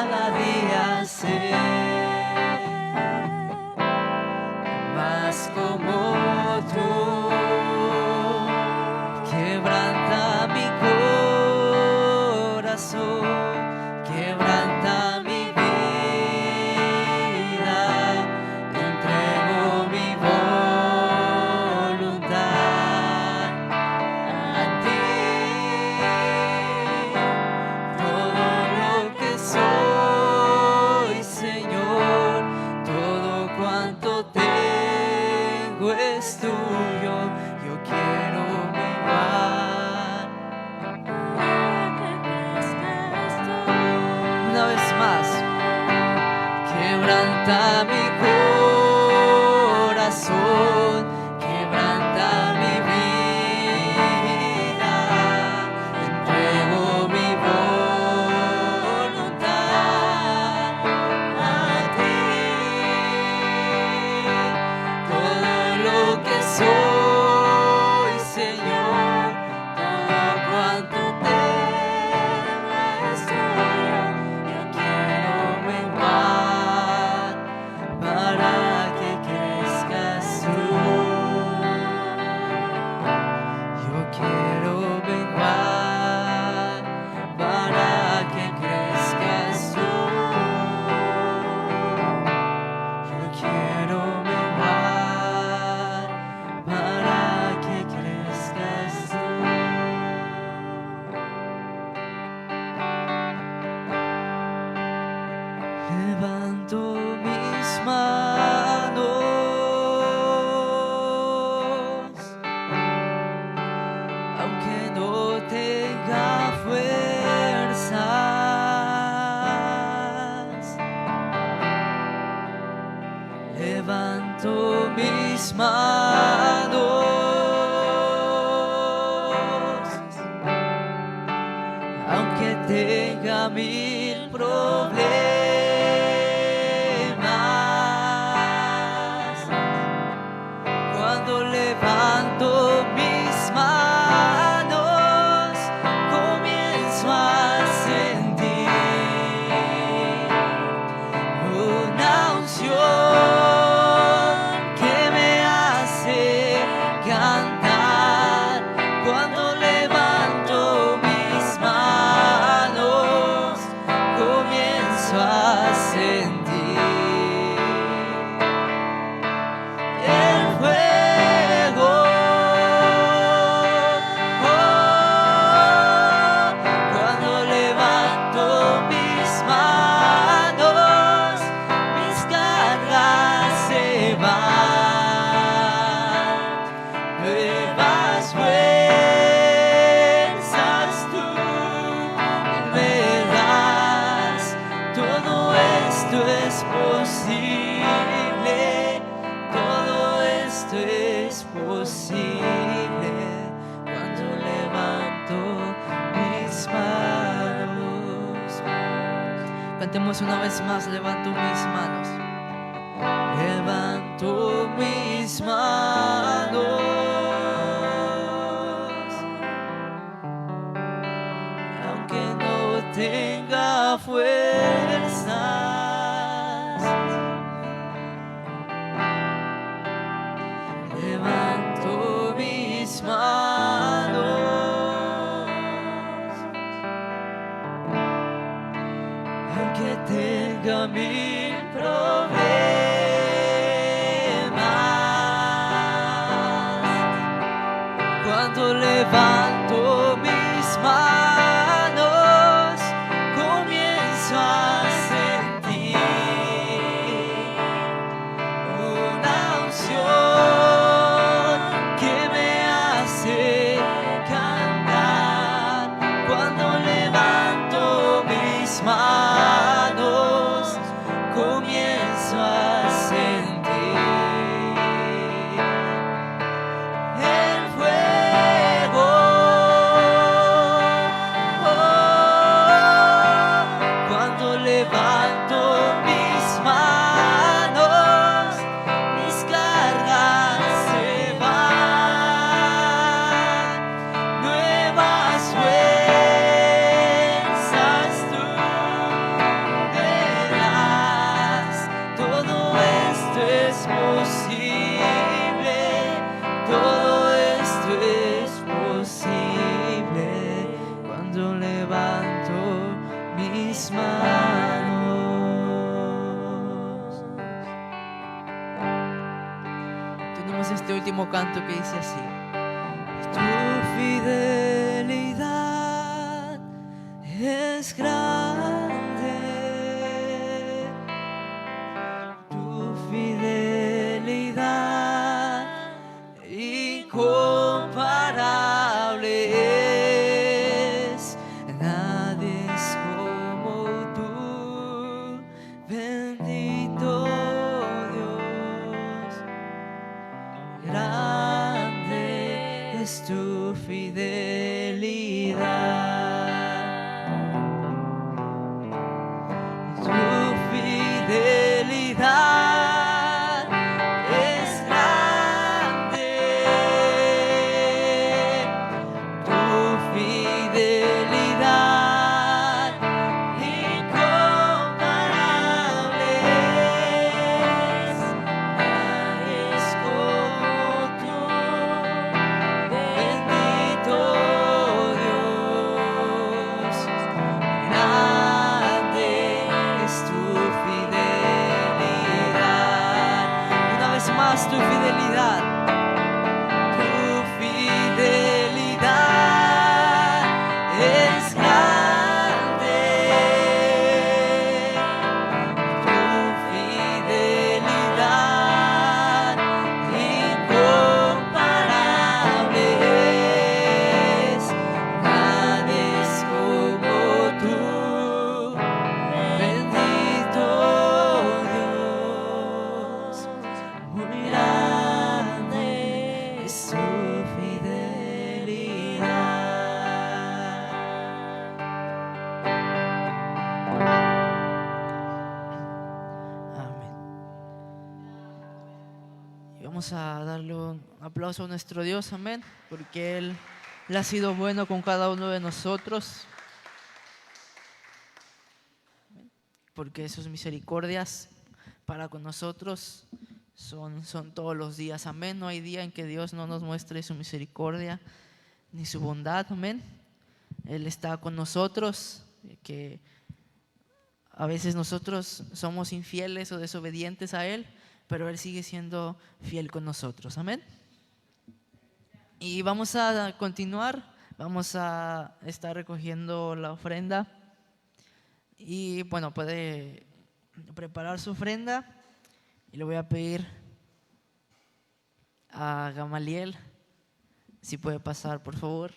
cada día ser más como tú. Quebranta mi corazón, quebranta mi vida, entrego mi voluntad a ti. Todo lo que soy, Señor, todo cuanto tengo es tuyo. Yo quiero menguar. Una vez más, quebranta mi corazón, quebranta mi vida, entrego mi voluntad a ti. Todo lo que soy, Señor, todo cuanto tengo es tuyo. Yo quiero menguar para que crezcas tú. Yo quiero menguar para que crezcas tú. Yo quiero menguar para que crezcas tú. Levanto mis manos, aunque no tenga fuerzas. Levanto mis manos, aunque tenga 1000 problemas. Cuando levanto mis manos, comienzo a sentir una unción que me hace cantar. Cuando levanto mis manos, comienzo a sentir el fuego. Cuando levanto mis manos, mis cargas se van. Nuevas fuerzas tú me das. Todo esto es posible. Todo esto es posible cuando levanto mis manos. Cantemos una vez más, levanto mis manos. Levanto mis manos, aunque no tenga fuerzas. Levanto mis manos, aunque tenga 1000 problemas. Cuando levanto mis manos, comienzo a sentir una unción que me hace cantar. Cuando levanto mis manos, comienzo a sentir el fuego. Cuando levanto mis manos, mis cargas se van. Nuevas fuerzas tú mis manos. Tenemos este último canto que dice así: tu fidelidad es grande, tu fidelidad incomparable es. Nadie es como tú, bendito Dios. Grande es tu fidelidad. Tu fidelidad es grande, tu fidelidad incomparable es. Nadie es como tú, bendito Dios. Grande es tu fidelidad. Una vez más, tu fidelidad. Tu fidelidad es grande. Tu fidelidad incomparable es. Nadie es como tú, bendito Dios. Muy grande es tu fidelidad. Amén. Y vamos a darle un aplauso a nuestro Dios, amén, porque Él ha sido bueno con cada uno de nosotros, porque sus misericordias para con nosotros son todos los días, amén. No hay día en que Dios no nos muestre su misericordia ni su bondad, amén. Él está con nosotros, que a veces nosotros somos infieles o desobedientes a Él, pero Él sigue siendo fiel con nosotros, amén. Y vamos a continuar, vamos a estar recogiendo la ofrenda. Y bueno, puede preparar su ofrenda. Y le voy a pedir a Gamaliel si puede pasar, por favor.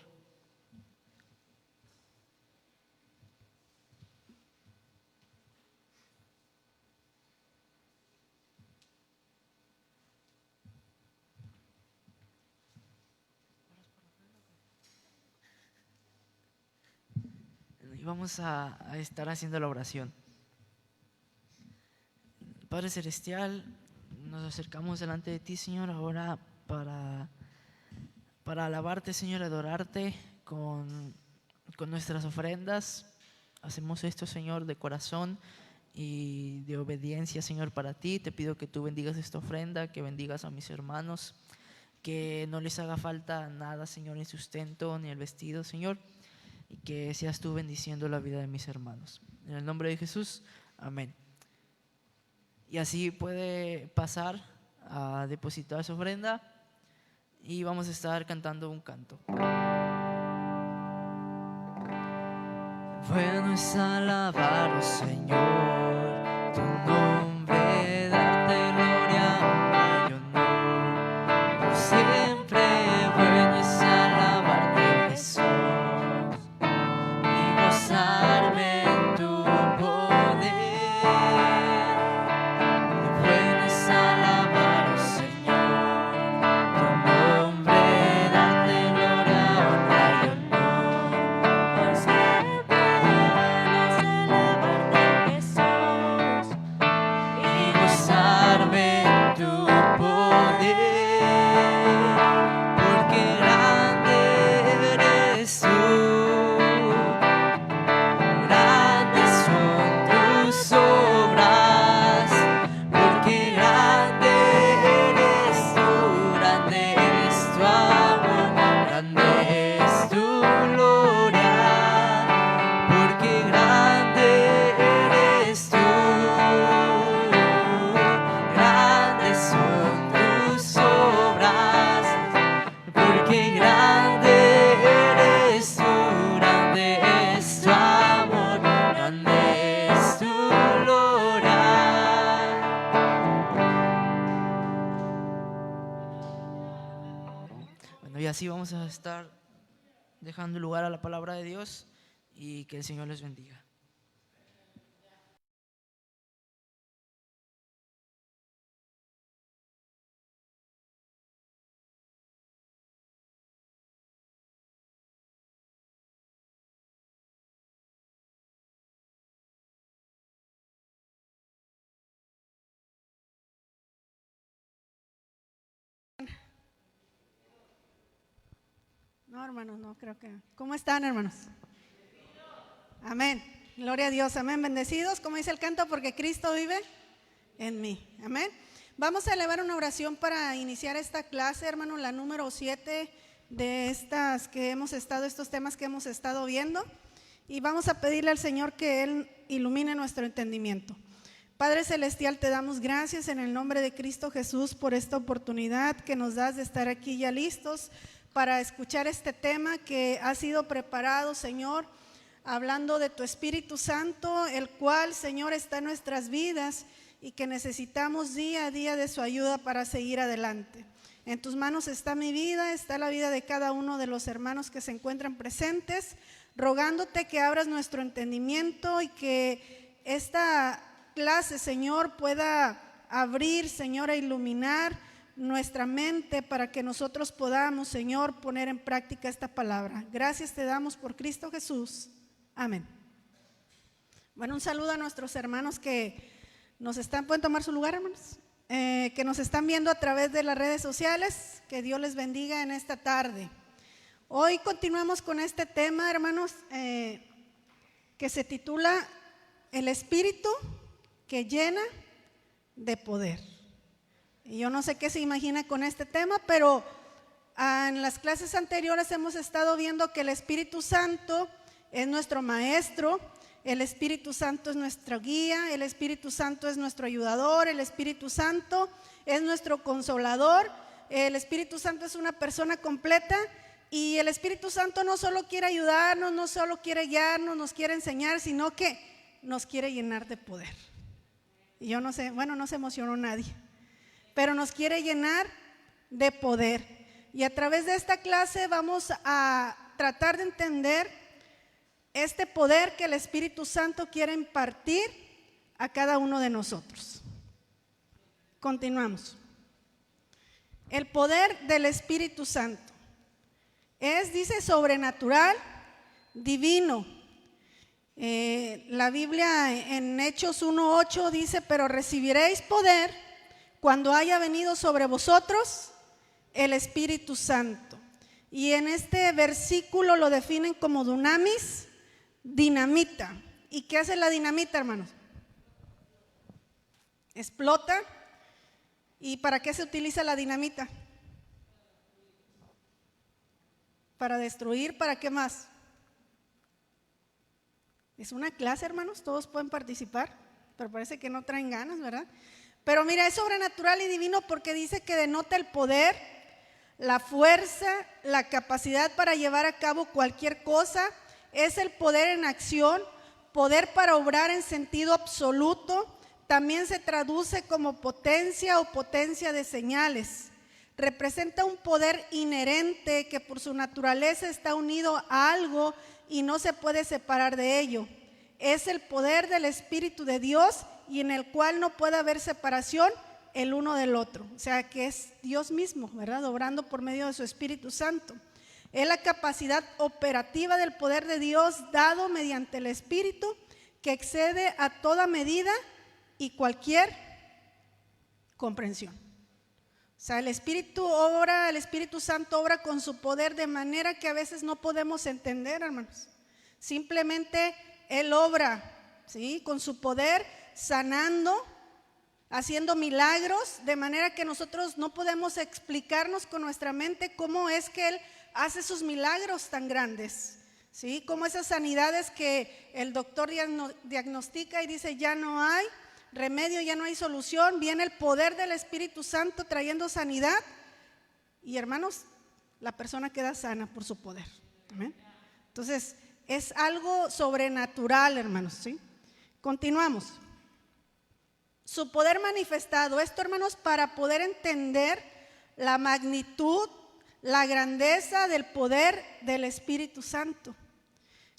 Y vamos a estar haciendo la oración. Padre Celestial, nos acercamos delante de ti, Señor, ahora para alabarte, Señor, adorarte con nuestras ofrendas. Hacemos esto, Señor, de corazón y de obediencia, Señor, para ti. Te pido que tú bendigas esta ofrenda, que bendigas a mis hermanos, que no les haga falta nada, Señor, ni sustento, ni el vestido, Señor, y que seas tú bendiciendo la vida de mis hermanos. En el nombre de Jesús, amén. Y así puede pasar a depositar su ofrenda y vamos a estar cantando un canto. Bueno es alabar, oh Señor, tu nombre, darte gloria, honra y honor. Por siempre bueno es alabarte, Jesús, y gozarme en tu poder. Bueno es alabar, oh Señor, tu nombre, darte gloria, honra y honor. Por siempre bueno es alabarte, Jesús, así vamos a estar dejando lugar a la palabra de Dios y que el Señor les bendiga. No, hermanos, no creo que. ¿Cómo están, hermanos? Amén. Gloria a Dios. Amén. Bendecidos, como dice el canto, porque Cristo vive en mí. Amén. Vamos a elevar una oración para iniciar esta clase, hermanos, la número 7 de estos temas que hemos estado viendo. Y vamos a pedirle al Señor que Él ilumine nuestro entendimiento. Padre Celestial, te damos gracias en el nombre de Cristo Jesús por esta oportunidad que nos das de estar aquí ya listos para escuchar este tema que ha sido preparado, Señor, hablando de tu Espíritu Santo, el cual, Señor, está en nuestras vidas y que necesitamos día a día de su ayuda para seguir adelante. En tus manos está mi vida, está la vida de cada uno de los hermanos que se encuentran presentes, rogándote que abras nuestro entendimiento y que esta clase, Señor, pueda abrir, Señor, e iluminar nuestra mente para que nosotros podamos, Señor, poner en práctica esta palabra. Gracias te damos por Cristo Jesús. Amén. Bueno, un saludo a nuestros hermanos que nos están, ¿pueden tomar su lugar, hermanos? Que nos están viendo a través de las redes sociales. Que Dios les bendiga en esta tarde. Hoy continuamos con este tema, hermanos, que se titula El Espíritu que llena de poder. Y yo no sé qué se imagina con este tema, pero en las clases anteriores hemos estado viendo que el Espíritu Santo es nuestro maestro, el Espíritu Santo es nuestra guía, el Espíritu Santo es nuestro ayudador, el Espíritu Santo es nuestro consolador, el Espíritu Santo es una persona completa y el Espíritu Santo no solo quiere ayudarnos, no solo quiere guiarnos, nos quiere enseñar, sino que nos quiere llenar de poder. Y yo no sé, bueno, no se emocionó nadie, pero nos quiere llenar de poder. Y a través de esta clase vamos a tratar de entender este poder que el Espíritu Santo quiere impartir a cada uno de nosotros. Continuamos. El poder del Espíritu Santo dice, sobrenatural, divino. La Biblia en Hechos 1:8 dice, pero recibiréis poder cuando haya venido sobre vosotros el Espíritu Santo. Y en este versículo lo definen como dunamis, dinamita. ¿Y qué hace la dinamita, hermanos? Explota. ¿Y para qué se utiliza la dinamita? Para destruir. ¿Para qué más? Es una clase, hermanos, todos pueden participar, pero parece que no traen ganas, ¿verdad? Pero mira, es sobrenatural y divino porque dice que denota el poder, la fuerza, la capacidad para llevar a cabo cualquier cosa. Es el poder en acción, poder para obrar en sentido absoluto. También se traduce como potencia o potencia de señales. Representa un poder inherente que por su naturaleza está unido a algo y no se puede separar de ello. Es el poder del Espíritu de Dios y en el cual no puede haber separación el uno del otro. O sea que es Dios mismo, ¿verdad? Obrando por medio de su Espíritu Santo. Es la capacidad operativa del poder de Dios dado mediante el Espíritu que excede a toda medida y cualquier comprensión. O sea, el Espíritu Santo obra con su poder de manera que a veces no podemos entender, hermanos. Simplemente Él obra, ¿sí? Con su poder, sanando, haciendo milagros, de manera que nosotros no podemos explicarnos con nuestra mente cómo es que Él hace sus milagros tan grandes, ¿sí? Como esas sanidades que el doctor diagnostica y dice ya no hay remedio, ya no hay solución, viene el poder del Espíritu Santo trayendo sanidad y, hermanos, la persona queda sana por su poder. ¿Amén? Entonces es algo sobrenatural, hermanos, ¿sí? Continuamos. Su poder manifestado, esto, hermanos, para poder entender la magnitud, la grandeza del poder del Espíritu Santo.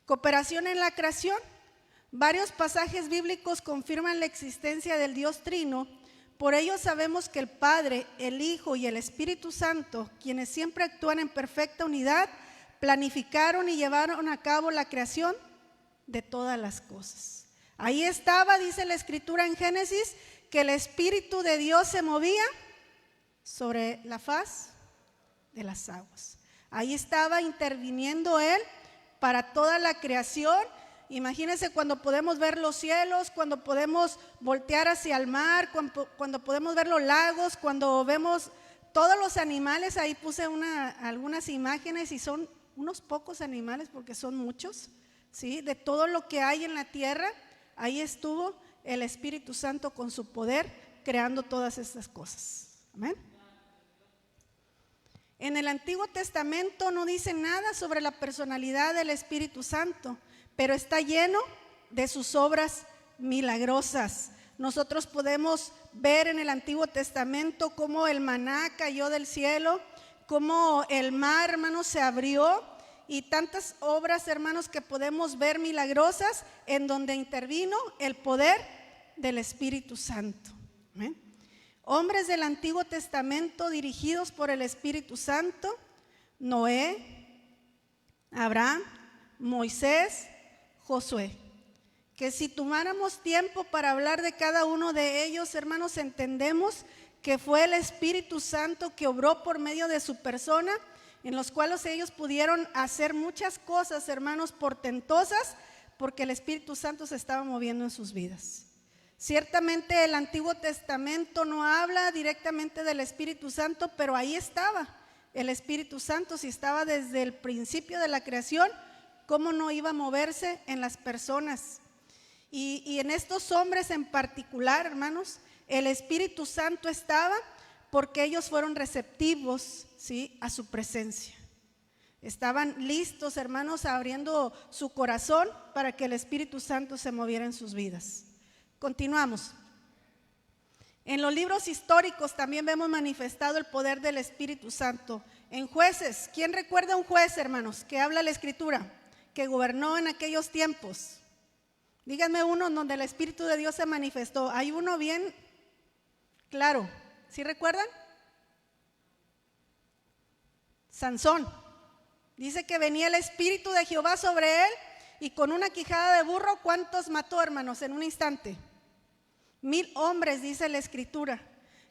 Cooperación en la creación. Varios pasajes bíblicos confirman la existencia del Dios Trino. Por ello sabemos que el Padre, el Hijo y el Espíritu Santo, quienes siempre actúan en perfecta unidad, planificaron y llevaron a cabo la creación de todas las cosas. Ahí estaba, dice la Escritura en Génesis, que el Espíritu de Dios se movía sobre la faz de las aguas. Ahí estaba interviniendo Él para toda la creación. Imagínense cuando podemos ver los cielos, cuando podemos voltear hacia el mar, cuando podemos ver los lagos, cuando vemos todos los animales. Ahí puse algunas imágenes y son unos pocos animales porque son muchos, ¿sí? De todo lo que hay en la tierra, ahí estuvo el Espíritu Santo con su poder creando todas estas cosas. Amén. En el Antiguo Testamento no dice nada sobre la personalidad del Espíritu Santo, pero está lleno de sus obras milagrosas. Nosotros podemos ver en el Antiguo Testamento cómo el maná cayó del cielo, cómo el mar, hermanos, se abrió, y tantas obras, hermanos, que podemos ver milagrosas en donde intervino el poder del Espíritu Santo. ¿Amén? Hombres del Antiguo Testamento dirigidos por el Espíritu Santo: Noé, Abraham, Moisés, Josué. Que si tomáramos tiempo para hablar de cada uno de ellos, hermanos, entendemos que fue el Espíritu Santo que obró por medio de su persona, en los cuales ellos pudieron hacer muchas cosas, hermanos, portentosas, porque el Espíritu Santo se estaba moviendo en sus vidas. Ciertamente el Antiguo Testamento no habla directamente del Espíritu Santo, pero ahí estaba el Espíritu Santo. Si estaba desde el principio de la creación, ¿cómo no iba a moverse en las personas? Y en estos hombres en particular, hermanos, el Espíritu Santo estaba porque ellos fueron receptivos, ¿sí?, a su presencia. Estaban listos, hermanos, abriendo su corazón para que el Espíritu Santo se moviera en sus vidas. Continuamos. En los libros históricos también vemos manifestado el poder del Espíritu Santo. En Jueces, ¿quién recuerda un juez, hermanos, que habla la Escritura, que gobernó en aquellos tiempos? Díganme uno donde el Espíritu de Dios se manifestó. Hay uno bien claro. ¿Sí recuerdan? Sansón. Dice que venía el Espíritu de Jehová sobre él y con una quijada de burro, ¿cuántos mató, hermanos, en un instante? 1000 hombres, dice la Escritura.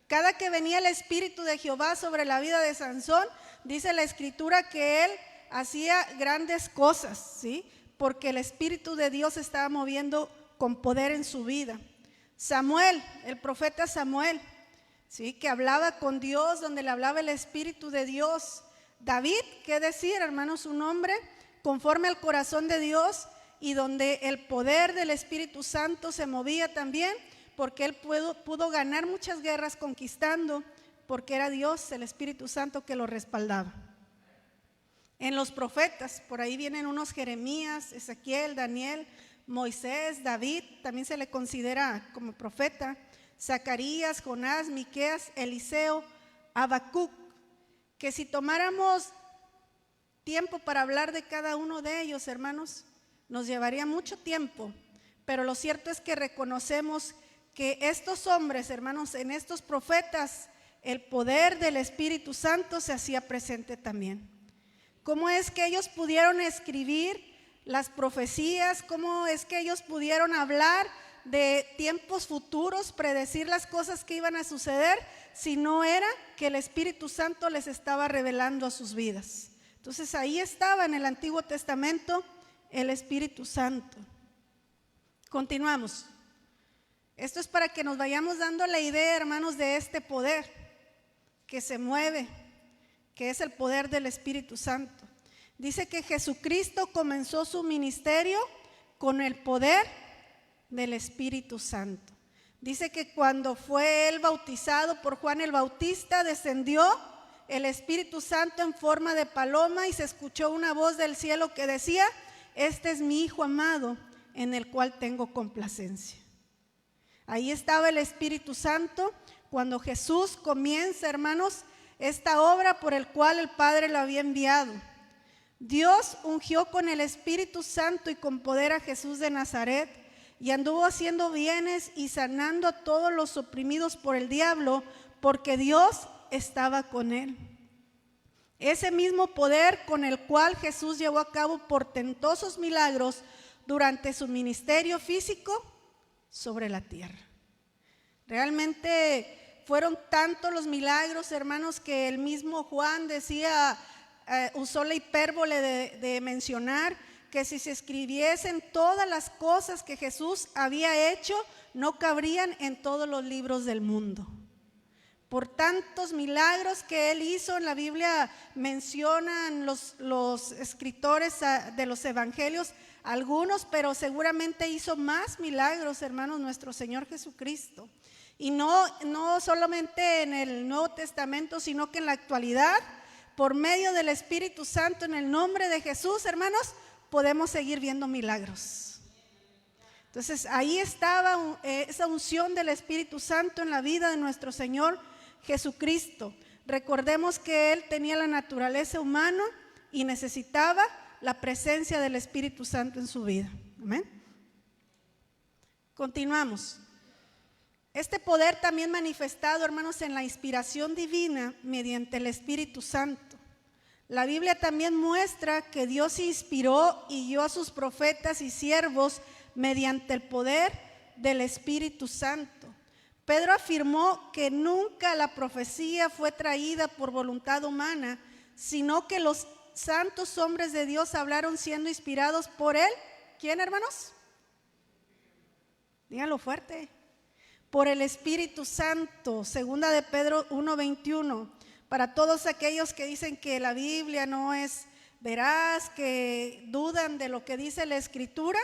Cada que venía el Espíritu de Jehová sobre la vida de Sansón, dice la Escritura que él hacía grandes cosas, ¿sí? Porque el Espíritu de Dios se estaba moviendo con poder en su vida. Samuel, el profeta Samuel, ¿sí?, que hablaba con Dios, donde le hablaba el Espíritu de Dios. David, ¿qué decir, hermanos? Un hombre conforme al corazón de Dios y donde el poder del Espíritu Santo se movía también, porque él pudo ganar muchas guerras conquistando, porque era Dios, el Espíritu Santo, que lo respaldaba. En los profetas, por ahí vienen unos Jeremías, Ezequiel, Daniel, Moisés, David, también se le considera como profeta, Zacarías, Jonás, Miqueas, Eliseo, Habacuc, que si tomáramos tiempo para hablar de cada uno de ellos, hermanos, nos llevaría mucho tiempo, pero lo cierto es que reconocemos que estos hombres, hermanos, en estos profetas, el poder del Espíritu Santo se hacía presente también. ¿Cómo es que ellos pudieron escribir las profecías? ¿Cómo es que ellos pudieron hablar de tiempos futuros, predecir las cosas que iban a suceder, si no era que el Espíritu Santo les estaba revelando a sus vidas? Entonces ahí estaba en el Antiguo Testamento el Espíritu Santo. Continuamos. Esto es para que nos vayamos dando la idea, hermanos, de este poder que se mueve, que es el poder del Espíritu Santo. Dice que Jesucristo comenzó su ministerio con el poder del Espíritu Santo. Dice que cuando fue él bautizado por Juan el Bautista, descendió el Espíritu Santo en forma de paloma y se escuchó una voz del cielo que decía: este es mi Hijo amado, en el cual tengo complacencia. Ahí estaba el Espíritu Santo cuando Jesús comienza, hermanos, esta obra por el cual el Padre lo había enviado. Dios ungió con el Espíritu Santo y con poder a Jesús de Nazaret, y anduvo haciendo bienes y sanando a todos los oprimidos por el diablo, porque Dios estaba con él. Ese mismo poder con el cual Jesús llevó a cabo portentosos milagros durante su ministerio físico sobre la tierra. Realmente fueron tantos los milagros, hermanos, que el mismo Juan decía, usó la hipérbole de mencionar que si se escribiesen todas las cosas que Jesús había hecho, no cabrían en todos los libros del mundo. Por tantos milagros que él hizo, en la Biblia mencionan los escritores de los evangelios, algunos, pero seguramente hizo más milagros, hermanos, nuestro Señor Jesucristo. Y no solamente en el Nuevo Testamento, sino que en la actualidad, por medio del Espíritu Santo, en el nombre de Jesús, hermanos, podemos seguir viendo milagros. Entonces ahí estaba esa unción del Espíritu Santo en la vida de nuestro Señor Jesucristo. Recordemos que Él tenía la naturaleza humana y necesitaba la presencia del Espíritu Santo en su vida. Amén. Continuamos. Este poder también manifestado, hermanos, en la inspiración divina mediante el Espíritu Santo. La Biblia también muestra que Dios inspiró y guió a sus profetas y siervos mediante el poder del Espíritu Santo. Pedro afirmó que nunca la profecía fue traída por voluntad humana, sino que los santos hombres de Dios hablaron siendo inspirados por él. ¿Quién, hermanos? Díganlo fuerte. Por el Espíritu Santo. Segunda de Pedro 1:21. Para todos aquellos que dicen que la Biblia no es veraz, que dudan de lo que dice la Escritura,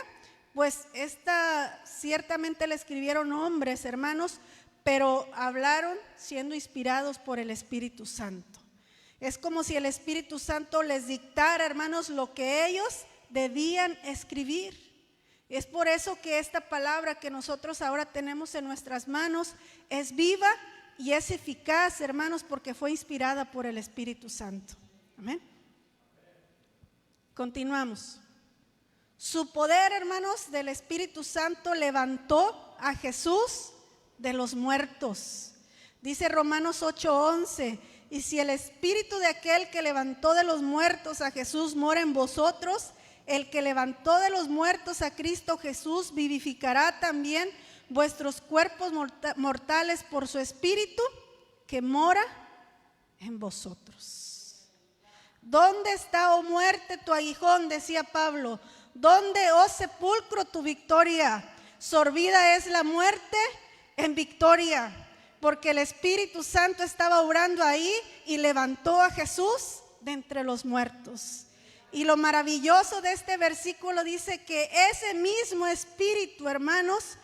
pues esta ciertamente la escribieron hombres, hermanos, pero hablaron siendo inspirados por el Espíritu Santo. Es como si el Espíritu Santo les dictara, hermanos, lo que ellos debían escribir. Es por eso que esta palabra que nosotros ahora tenemos en nuestras manos es viva y es eficaz, hermanos, porque fue inspirada por el Espíritu Santo. Amén. Continuamos. Su poder, hermanos, del Espíritu Santo levantó a Jesús de los muertos. Dice Romanos 8:11, y si el Espíritu de aquel que levantó de los muertos a Jesús mora en vosotros, el que levantó de los muertos a Cristo Jesús vivificará también vuestros cuerpos mortales por su Espíritu que mora en vosotros. ¿Dónde está, oh muerte, tu aguijón?, decía Pablo. ¿Dónde, oh sepulcro, tu victoria? Sorbida es la muerte en victoria, porque el Espíritu Santo estaba obrando ahí y levantó a Jesús de entre los muertos. Y lo maravilloso de este versículo dice que ese mismo Espíritu, hermanos,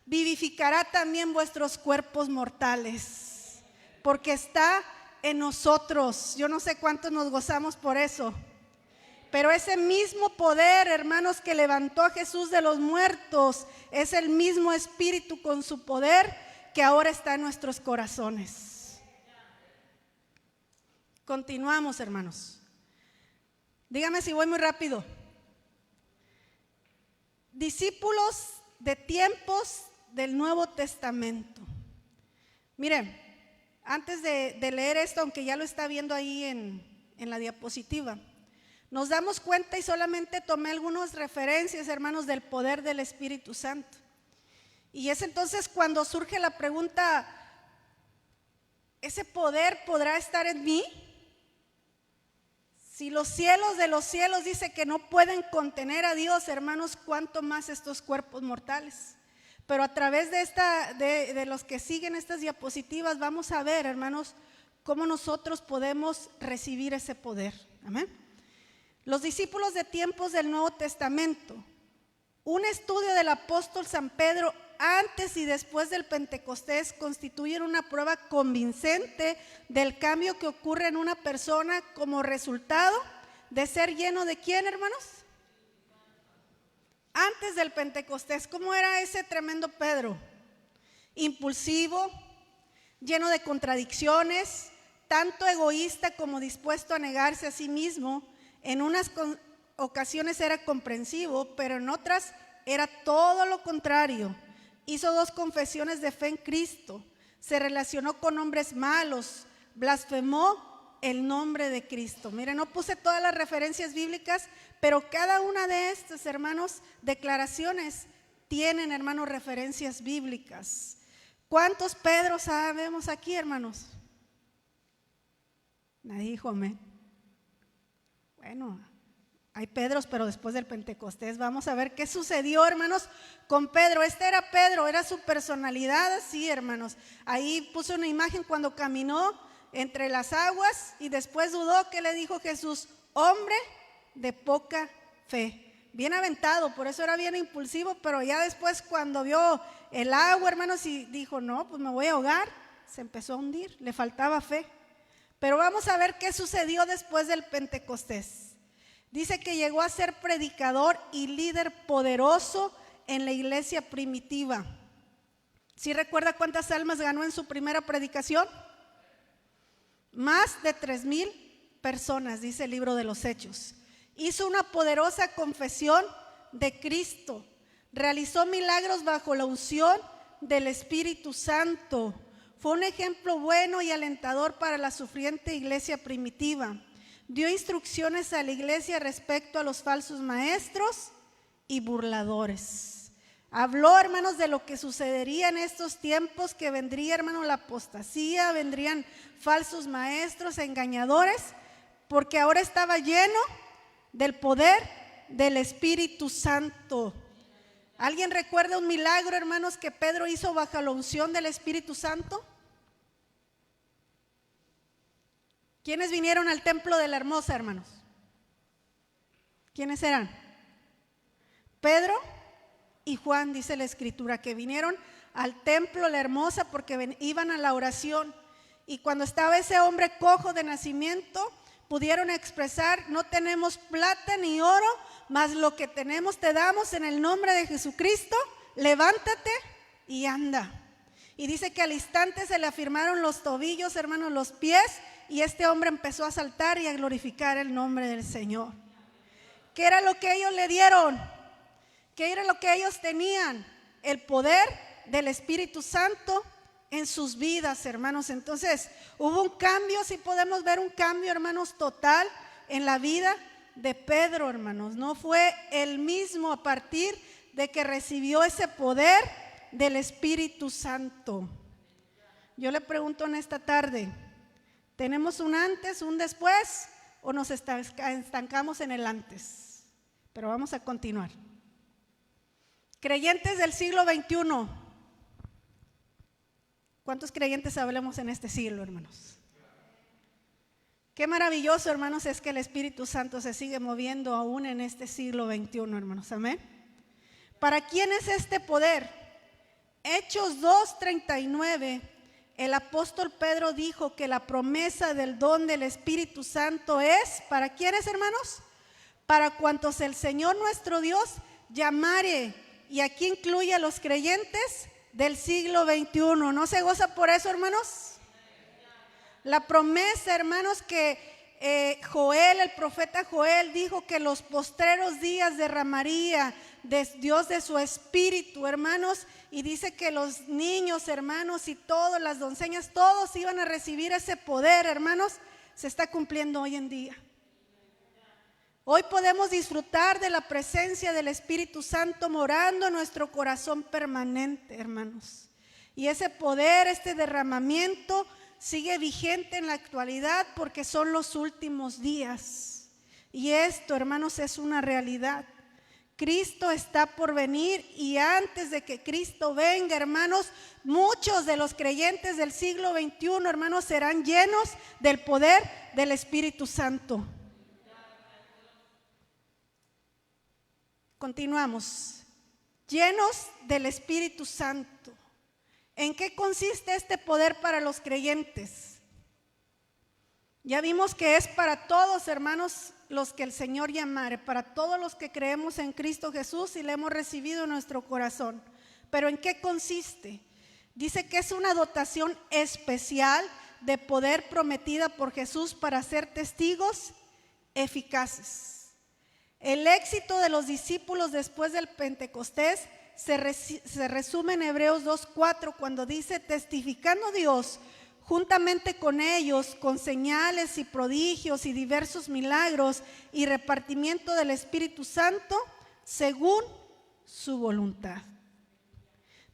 vivificará también vuestros cuerpos mortales, porque está en nosotros. Yo no sé cuántos nos gozamos por eso, pero ese mismo poder, hermanos, que levantó a Jesús de los muertos, es el mismo Espíritu con su poder que ahora está en nuestros corazones. Continuamos, hermanos. Dígame si voy muy rápido. Discípulos de tiempos del Nuevo Testamento. Miren, antes de leer esto, aunque ya lo está viendo ahí en la diapositiva, nos damos cuenta, y solamente tomé algunas referencias, hermanos, del poder del Espíritu Santo. Y es entonces cuando surge la pregunta, ¿ese poder podrá estar en mí? Si los cielos de los cielos dice que no pueden contener a Dios, hermanos, ¿cuánto más estos cuerpos mortales? Pero a través de los que siguen estas diapositivas vamos a ver, hermanos, cómo nosotros podemos recibir ese poder. Amén. Los discípulos de tiempos del Nuevo Testamento. Un estudio del apóstol San Pedro antes y después del Pentecostés constituyen una prueba convincente del cambio que ocurre en una persona como resultado de ser lleno de ¿quién, hermanos? Antes del Pentecostés, ¿cómo era ese tremendo Pedro? Impulsivo, lleno de contradicciones, tanto egoísta como dispuesto a negarse a sí mismo. En unas ocasiones era comprensivo, pero en otras era todo lo contrario. Hizo 2 confesiones de fe en Cristo, se relacionó con hombres malos, blasfemó el nombre de Cristo. Miren, no puse todas las referencias bíblicas, pero cada una de estas, hermanos, declaraciones tienen, hermanos, referencias bíblicas. ¿Cuántos Pedros sabemos aquí, hermanos? Nadie dijo amén. Bueno, hay Pedros, pero después del Pentecostés. Vamos a ver qué sucedió, hermanos, con Pedro. Este era Pedro, era su personalidad así, hermanos. Ahí puse una imagen cuando caminó entre las aguas y después dudó. ¿Qué le dijo Jesús? Hombre de poca fe. Bien aventado, por eso era bien impulsivo, pero ya después cuando vio el agua, hermanos, y dijo, no, pues me voy a ahogar, se empezó a hundir, le faltaba fe. Pero vamos a ver qué sucedió después del Pentecostés. Dice que llegó a ser predicador y líder poderoso en la iglesia primitiva. ¿Sí recuerda cuántas almas ganó en su primera predicación? Más de 3,000 personas, dice el libro de los Hechos. Hizo una poderosa confesión de Cristo. Realizó milagros bajo la unción del Espíritu Santo. Fue un ejemplo bueno y alentador para la sufriente iglesia primitiva. Dio instrucciones a la iglesia respecto a los falsos maestros y burladores. Habló, hermanos, de lo que sucedería en estos tiempos, que vendría, hermanos, la apostasía, vendrían falsos maestros, engañadores, porque ahora estaba lleno del poder del Espíritu Santo. ¿Alguien recuerda un milagro, hermanos, que Pedro hizo bajo la unción del Espíritu Santo? ¿Quiénes vinieron al templo de la Hermosa, hermanos? ¿Quiénes eran? Pedro y Juan, dice la Escritura, que vinieron al templo de la Hermosa porque iban a la oración. Y cuando estaba ese hombre cojo de nacimiento, pudieron expresar: no tenemos plata ni oro, mas lo que tenemos te damos en el nombre de Jesucristo, levántate y anda. Y dice que al instante se le afirmaron los tobillos, hermanos, los pies, y este hombre empezó a saltar y a glorificar el nombre del Señor. ¿Qué era lo que ellos le dieron? ¿Qué era lo que ellos tenían? El poder del Espíritu Santo en sus vidas, hermanos. Entonces hubo un cambio, sí podemos ver un cambio, hermanos, total en la vida de Pedro, hermanos. No fue el mismo a partir de que recibió ese poder del Espíritu Santo. Yo le pregunto en esta tarde, ¿tenemos un antes, un después, o nos estancamos en el antes? Pero vamos a continuar. Creyentes del siglo XXI. ¿Cuántos creyentes hablamos en este siglo, hermanos? Qué maravilloso, hermanos, es que el Espíritu Santo se sigue moviendo aún en este siglo XXI, hermanos. Amén. ¿Para quién es este poder? Hechos 2:39, el apóstol Pedro dijo que la promesa del don del Espíritu Santo es, ¿para quiénes, hermanos? Para cuantos el Señor nuestro Dios llamare, y aquí incluye a los creyentes del siglo XXI. ¿No se goza por eso, hermanos? La promesa, hermanos, que Joel, el profeta Joel, dijo que los postreros días derramaría de Dios de su espíritu, hermanos, y dice que los niños, hermanos, y todas las doncellas, todos iban a recibir ese poder, hermanos. Se está cumpliendo hoy en día. Hoy podemos disfrutar de la presencia del Espíritu Santo morando en nuestro corazón permanente, hermanos. Y ese poder, este derramamiento sigue vigente en la actualidad porque son los últimos días. Y esto, hermanos, es una realidad. Cristo está por venir, y antes de que Cristo venga, hermanos, muchos de los creyentes del siglo XXI, hermanos, serán llenos del poder del Espíritu Santo. Continuamos. Llenos del Espíritu Santo. ¿En qué consiste este poder para los creyentes? Ya vimos que es para todos, hermanos, los que el Señor llamare, para todos los que creemos en Cristo Jesús y le hemos recibido en nuestro corazón. Pero ¿en qué consiste? Dice que es una dotación especial de poder prometida por Jesús para ser testigos eficaces. El éxito de los discípulos después del Pentecostés se resume en Hebreos 2:4 cuando dice: testificando Dios juntamente con ellos con señales y prodigios y diversos milagros y repartimiento del Espíritu Santo según su voluntad.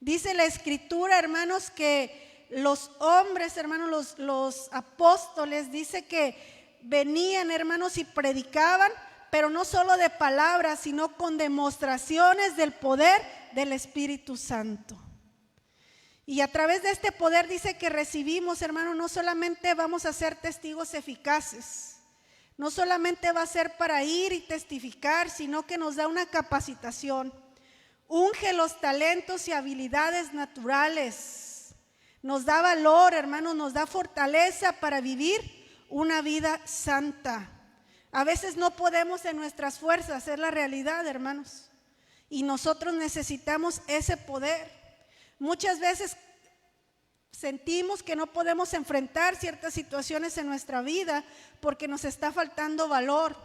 Dice la Escritura, hermanos, que los hombres, hermanos, los apóstoles, dice que venían, hermanos, y predicaban, pero no solo de palabras, sino con demostraciones del poder del Espíritu Santo. Y a través de este poder dice que recibimos, hermanos, no solamente vamos a ser testigos eficaces, no solamente va a ser para ir y testificar, sino que nos da una capacitación. Unge los talentos y habilidades naturales. Nos da valor, hermanos, nos da fortaleza para vivir una vida santa. A veces no podemos en nuestras fuerzas, es la realidad, hermanos. Y nosotros necesitamos ese poder. Muchas veces sentimos que no podemos enfrentar ciertas situaciones en nuestra vida porque nos está faltando valor.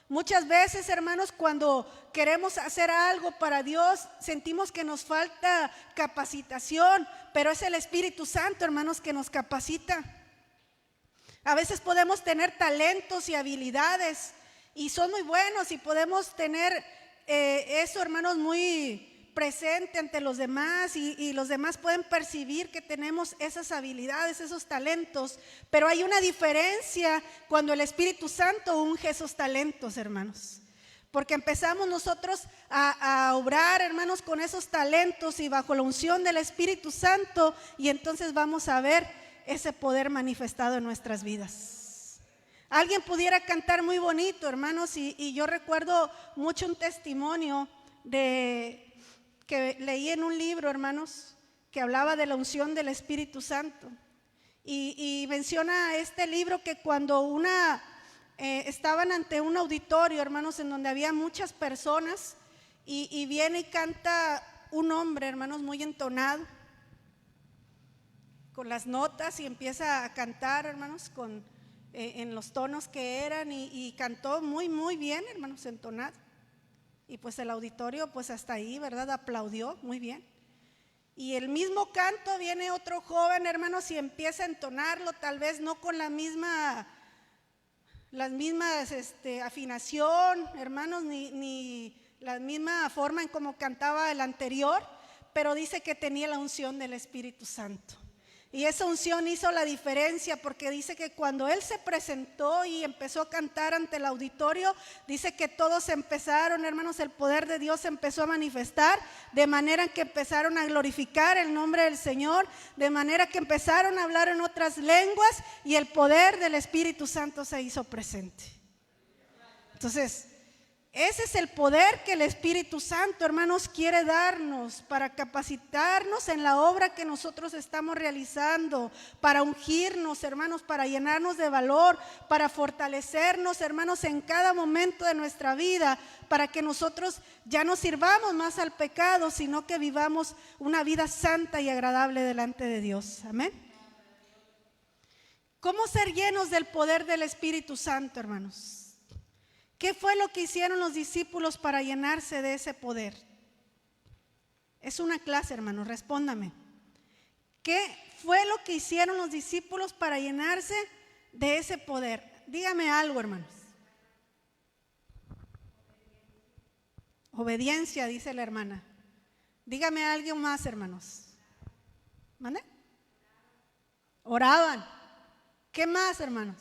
Muchas veces, hermanos, cuando queremos hacer algo para Dios, sentimos que nos falta capacitación, pero es el Espíritu Santo, hermanos, que nos capacita. A veces podemos tener talentos y habilidades y son muy buenos y podemos tener eso, hermanos, muy presente ante los demás y los demás pueden percibir que tenemos esas habilidades, esos talentos, pero hay una diferencia cuando el Espíritu Santo unge esos talentos, hermanos, porque empezamos nosotros a obrar, hermanos, con esos talentos y bajo la unción del Espíritu Santo, y entonces vamos a ver ese poder manifestado en nuestras vidas. Alguien pudiera cantar muy bonito, hermanos, y yo recuerdo mucho un testimonio que leí en un libro, hermanos, que hablaba de la unción del Espíritu Santo. Y menciona este libro que cuando estaban ante un auditorio, hermanos, en donde había muchas personas, y viene y canta un hombre, hermanos, muy entonado, con las notas, y empieza a cantar, hermanos, en los tonos que eran, y cantó muy, muy bien, hermanos, entonado. Y pues el auditorio pues hasta ahí, ¿verdad? Aplaudió muy bien. Y el mismo canto viene otro joven, hermanos, y empieza a entonarlo, tal vez no con las mismas afinación, hermanos, ni la misma forma en cómo cantaba el anterior, pero dice que tenía la unción del Espíritu Santo. Y esa unción hizo la diferencia, porque dice que cuando él se presentó y empezó a cantar ante el auditorio, dice que todos empezaron, hermanos, el poder de Dios empezó a manifestar, de manera que empezaron a glorificar el nombre del Señor, de manera que empezaron a hablar en otras lenguas y el poder del Espíritu Santo se hizo presente. Entonces, ese es el poder que el Espíritu Santo, hermanos, quiere darnos para capacitarnos en la obra que nosotros estamos realizando, para ungirnos, hermanos, para llenarnos de valor, para fortalecernos, hermanos, en cada momento de nuestra vida, para que nosotros ya no sirvamos más al pecado, sino que vivamos una vida santa y agradable delante de Dios. Amén. ¿Cómo ser llenos del poder del Espíritu Santo, hermanos? ¿Qué fue lo que hicieron los discípulos para llenarse de ese poder? Es una clase, hermanos, respóndame. ¿Qué fue lo que hicieron los discípulos para llenarse de ese poder? Dígame algo, hermanos. Obediencia, dice la hermana. Dígame a alguien más, hermanos. ¿Mande? Oraban. ¿Qué más, hermanos?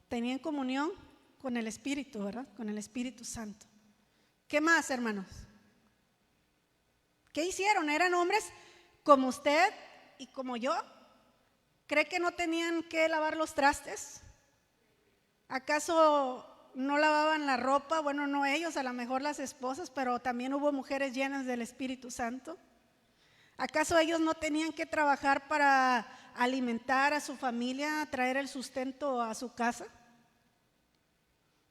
Tenían comunión con el Espíritu, ¿verdad? Con el Espíritu Santo. ¿Qué más, hermanos? ¿Qué hicieron? ¿Eran hombres como usted y como yo? ¿Cree que no tenían que lavar los trastes? ¿Acaso no lavaban la ropa? Bueno, no ellos, a lo mejor las esposas, pero también hubo mujeres llenas del Espíritu Santo. ¿Acaso ellos no tenían que trabajar para alimentar a su familia, traer el sustento a su casa?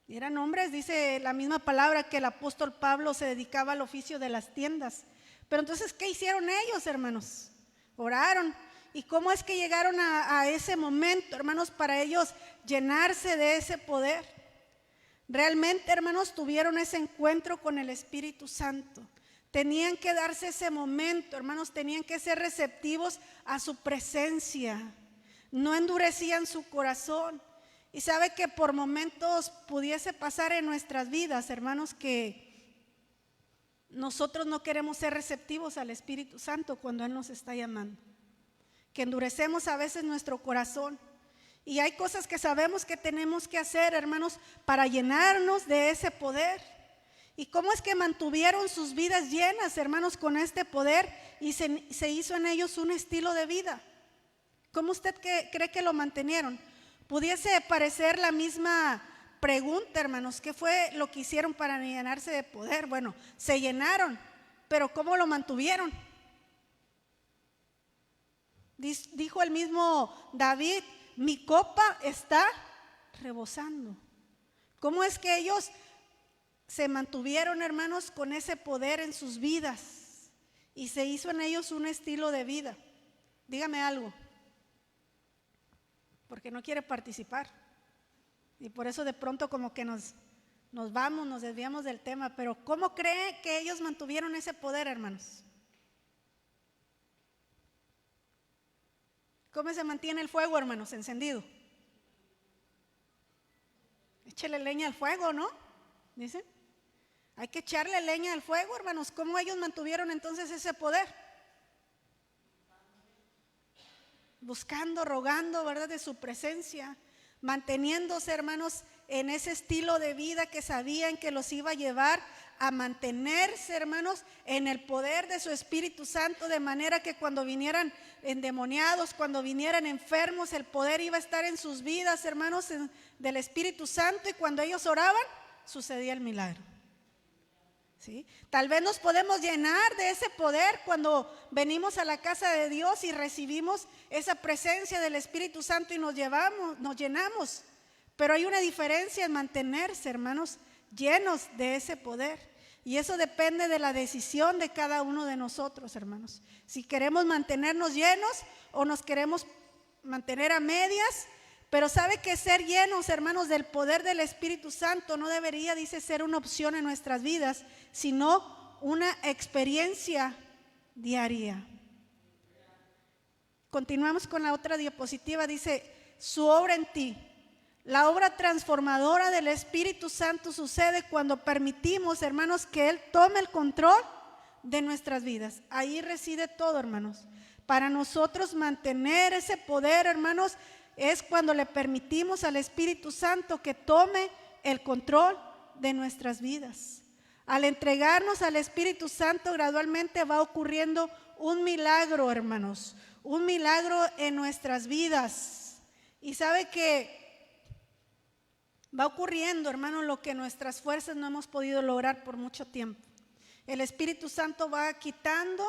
Eran hombres, dice la misma palabra que el apóstol Pablo se dedicaba al oficio de las tiendas. Pero entonces, ¿qué hicieron ellos, hermanos? oraron. ¿Y cómo es que llegaron a ese momento, hermanos, para ellos llenarse de ese poder? Realmente, hermanos, tuvieron ese encuentro con el Espíritu Santo. Tenían que darse ese momento, hermanos, tenían que ser receptivos a su presencia. No endurecían su corazón. Y sabe que por momentos pudiese pasar en nuestras vidas, hermanos, que nosotros no queremos ser receptivos al Espíritu Santo cuando Él nos está llamando. Que endurecemos a veces nuestro corazón. Y hay cosas que sabemos que tenemos que hacer, hermanos, para llenarnos de ese poder. ¿Y cómo es que mantuvieron sus vidas llenas, hermanos, con este poder y se hizo en ellos un estilo de vida? ¿Cómo usted cree que lo mantenieron? Pudiese parecer la misma pregunta, hermanos, ¿qué fue lo que hicieron para llenarse de poder? Bueno, se llenaron, pero ¿cómo lo mantuvieron? Dijo el mismo David, mi copa está rebosando. ¿Cómo es que ellos se mantuvieron, hermanos, con ese poder en sus vidas y se hizo en ellos un estilo de vida? Dígame algo, porque no quiere participar y por eso de pronto como que nos desviamos del tema. Pero ¿cómo cree que ellos mantuvieron ese poder, hermanos? ¿Cómo se mantiene el fuego, hermanos, encendido? Échele leña al fuego, ¿no? Dice, hay que echarle leña al fuego, hermanos. ¿Cómo ellos mantuvieron entonces ese poder? Buscando, rogando, ¿verdad?, de su presencia, manteniéndose, hermanos, en ese estilo de vida que sabían que los iba a llevar a mantenerse, hermanos, en el poder de su Espíritu Santo, de manera que cuando vinieran endemoniados, cuando vinieran enfermos, el poder iba a estar en sus vidas, hermanos, del Espíritu Santo, y cuando ellos oraban, sucedía el milagro. ¿Sí? Tal vez nos podemos llenar de ese poder cuando venimos a la casa de Dios y recibimos esa presencia del Espíritu Santo y nos llenamos, pero hay una diferencia en mantenerse, hermanos, llenos de ese poder, y eso depende de la decisión de cada uno de nosotros, hermanos. Si queremos mantenernos llenos o nos queremos mantener a medias. Pero sabe que ser llenos, hermanos, del poder del Espíritu Santo no debería, dice, ser una opción en nuestras vidas, sino una experiencia diaria. Continuamos con la otra diapositiva. Dice, su obra en ti. La obra transformadora del Espíritu Santo sucede cuando permitimos, hermanos, que Él tome el control de nuestras vidas. Ahí reside todo, hermanos. Para nosotros mantener ese poder, hermanos, es cuando le permitimos al Espíritu Santo que tome el control de nuestras vidas. Al entregarnos al Espíritu Santo, gradualmente va ocurriendo un milagro, hermanos, un milagro en nuestras vidas. Y sabe que va ocurriendo, hermanos, lo que nuestras fuerzas no hemos podido lograr por mucho tiempo. El Espíritu Santo va quitando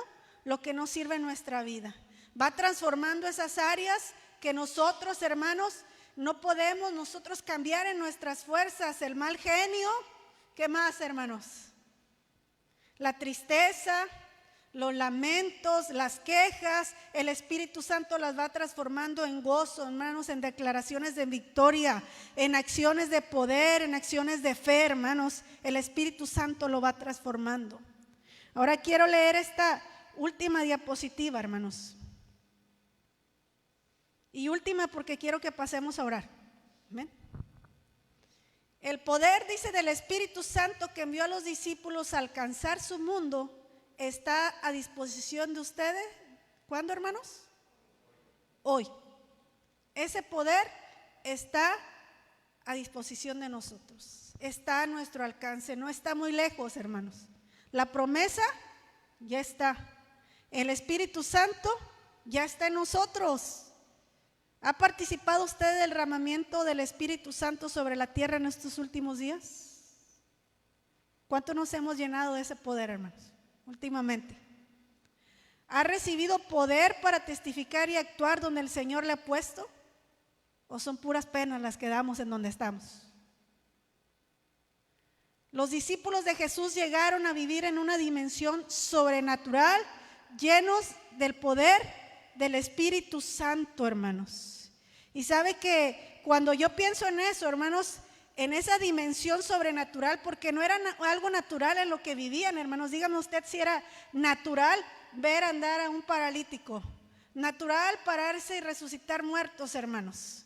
lo que no sirve en nuestra vida, va transformando esas áreas que nosotros, hermanos, no podemos nosotros cambiar en nuestras fuerzas. El mal genio, ¿qué más, hermanos? La tristeza, los lamentos, las quejas, el Espíritu Santo las va transformando en gozo, hermanos, en declaraciones de victoria, en acciones de poder, en acciones de fe, hermanos. El Espíritu Santo lo va transformando. Ahora quiero leer esta última diapositiva, hermanos. Y última, porque quiero que pasemos a orar. ¿Amén? El poder, dice, del Espíritu Santo que envió a los discípulos a alcanzar su mundo está a disposición de ustedes. ¿Cuándo, hermanos? Hoy. Ese poder está a disposición de nosotros, está a nuestro alcance, no está muy lejos, hermanos. La promesa ya está. El Espíritu Santo ya está en nosotros. ¿Ha participado usted del derramamiento del Espíritu Santo sobre la tierra en estos últimos días? ¿Cuánto nos hemos llenado de ese poder, hermanos, últimamente? ¿Ha recibido poder para testificar y actuar donde el Señor le ha puesto? ¿O son puras penas las que damos en donde estamos? Los discípulos de Jesús llegaron a vivir en una dimensión sobrenatural, llenos del poder del Espíritu Santo, hermanos. Y sabe que cuando yo pienso en eso, hermanos, en esa dimensión sobrenatural, porque no era algo natural en lo que vivían, hermanos. Dígame usted si era natural ver andar a un paralítico, natural pararse y resucitar muertos, hermanos.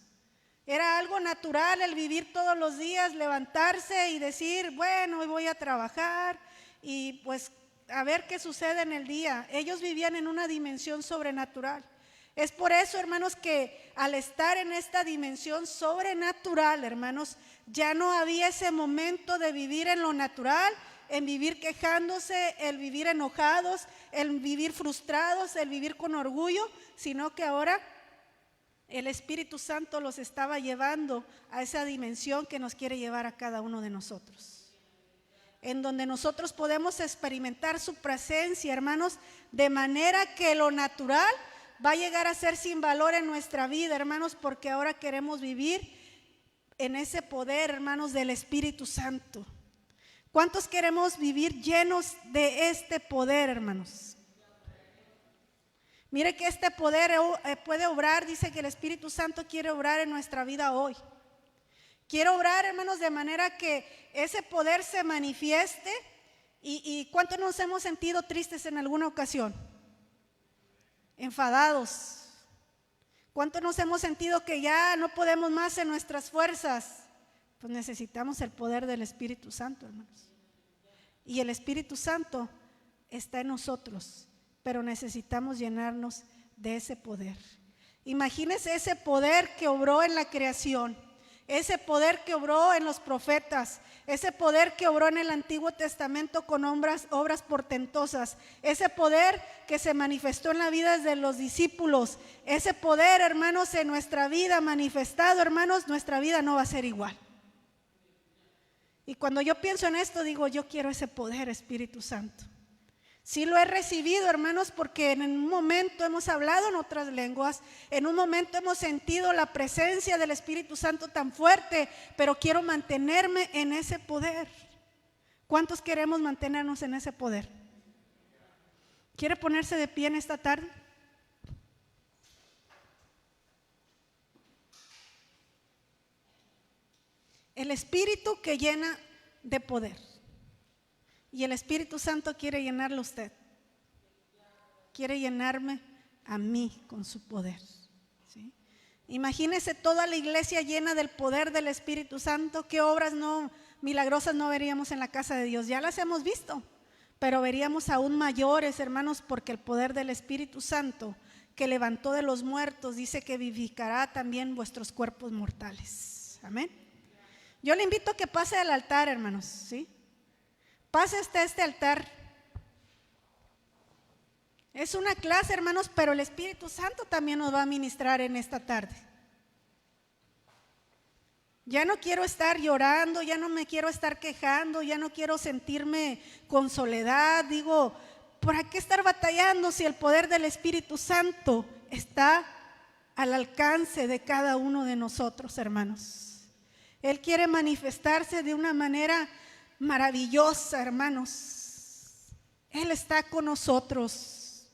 Era algo natural el vivir todos los días, levantarse y decir, bueno, hoy voy a trabajar y pues a ver qué sucede en el día. Ellos vivían en una dimensión sobrenatural. Es por eso, hermanos, que al estar en esta dimensión sobrenatural, hermanos, ya no había ese momento de vivir en lo natural, en vivir quejándose, el vivir enojados, el vivir frustrados, el vivir con orgullo, sino que ahora el Espíritu Santo los estaba llevando a esa dimensión que nos quiere llevar a cada uno de nosotros, en donde nosotros podemos experimentar su presencia, hermanos, de manera que lo natural va a llegar a ser sin valor en nuestra vida, hermanos, porque ahora queremos vivir en ese poder, hermanos, del Espíritu Santo. ¿Cuántos queremos vivir llenos de este poder, hermanos? Mire que este poder puede obrar, dice que el Espíritu Santo quiere obrar en nuestra vida hoy. Quiere obrar, hermanos, de manera que ese poder se manifieste. ¿Y cuántos nos hemos sentido tristes en alguna ocasión? Enfadados. ¿Cuántos nos hemos sentido que ya no podemos más en nuestras fuerzas? Pues necesitamos el poder del Espíritu Santo, hermanos. Y el Espíritu Santo está en nosotros, pero necesitamos llenarnos de ese poder. Imagínese ese poder que obró en la creación, ese poder que obró en los profetas, ese poder que obró en el Antiguo Testamento con obras portentosas, ese poder que se manifestó en la vida de los discípulos, ese poder, hermanos, en nuestra vida manifestado, hermanos, nuestra vida no va a ser igual. Y cuando yo pienso en esto, digo, yo quiero ese poder, Espíritu Santo. Sí lo he recibido, hermanos, porque en un momento hemos hablado en otras lenguas, en un momento hemos sentido la presencia del Espíritu Santo tan fuerte, pero quiero mantenerme en ese poder. ¿Cuántos queremos mantenernos en ese poder? ¿Quiere ponerse de pie en esta tarde? El Espíritu que llena de poder. Y el Espíritu Santo quiere llenarlo a usted. Quiere llenarme a mí con su poder. ¿Sí? Imagínese toda la iglesia llena del poder del Espíritu Santo. ¿Qué obras milagrosas no veríamos en la casa de Dios? Ya las hemos visto, pero veríamos aún mayores, hermanos, porque el poder del Espíritu Santo que levantó de los muertos dice que vivificará también vuestros cuerpos mortales. Amén. Yo le invito a que pase al altar, hermanos, ¿sí? Pase hasta este altar. Es una clase, hermanos, pero el Espíritu Santo también nos va a ministrar en esta tarde. Ya no quiero estar llorando, ya no me quiero estar quejando, ya no quiero sentirme con soledad. Digo, ¿para qué estar batallando si el poder del Espíritu Santo está al alcance de cada uno de nosotros, hermanos? Él quiere manifestarse de una manera maravillosa, hermanos. Él está con nosotros.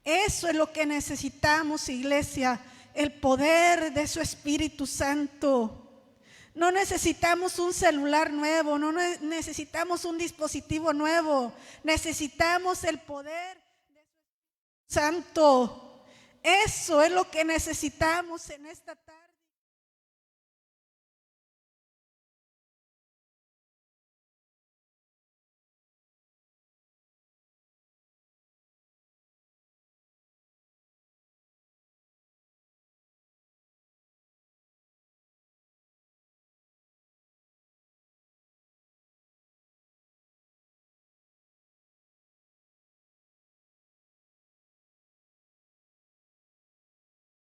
Eso es lo que necesitamos, iglesia, el poder de su Espíritu Santo. No necesitamos un celular nuevo, no necesitamos un dispositivo nuevo, necesitamos el poder de su Espíritu Santo. Eso es lo que necesitamos en esta tarde.